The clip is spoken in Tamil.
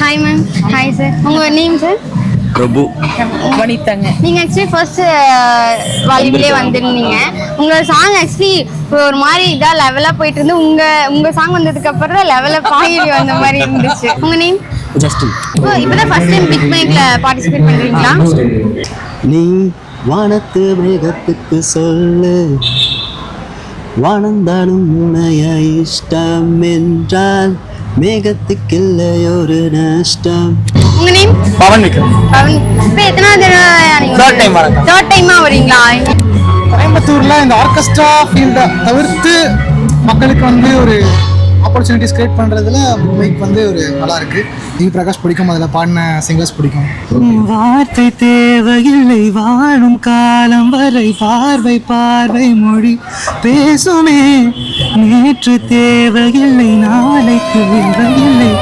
Hi ma'am. Hi sir. உங்கள் நேம் சார்? பிரபு. வனிதாங்க. நீங்கள் ஆக்சுவலி ஃபர்ஸ்ட் வாலிபிலே வந்திருந்தீங்க. உங்கள் சாங் ஆக்சுவலி இப்போ ஒரு மாதிரி இதாக லெவலாக போயிட்டு இருந்து உங்கள் சாங் வந்ததுக்கு அப்புறம் தான் லெவலப் ஆகிடி வந்த மாதிரி இருந்துச்சு. உங்கள் நேம்? ஜஸ்டின். இப்போதான் ஃபர்ஸ்ட் டைம் பிக் மைக்ல பார்ட்டிசிபேட் பண்ணுறீங்களா? நீ வானத்து மேகத்துக்கு சொல்லு, வானந்தானும் உனைய இஷ்டம் என்றால் மேகத்துக்கு இல்லை ஒரு நஷ்டம். உங்க நேம்? பவன் விக்ரம். பவன். இப்போ எத்தனாவது தடவை? தேர்ட் டைமா வரீங்களா? கோயம்புத்தூர்ல இந்த ஆர்கெஸ்ட்ரா ஃபீல்டை தவிர்த்து மக்களுக்கு வந்து ஒரு ஆப்பர்ச்சுனிட்டிஸ் கிரியேட் பண்ணுறதுல மைக் வந்து ஒரு நல்லா இருக்கு. டி பிரகாஷ் பிடிக்கும், அதில் பாடின சிங்கர்ஸ் பிடிக்கும். வார்த்தை தேவையில்லை வாழும் காலம் வரை பார்வை பார்வை மொழி பேசுமே. நேற்று தேவையில்லை நாளைக்கு தேவையில்லை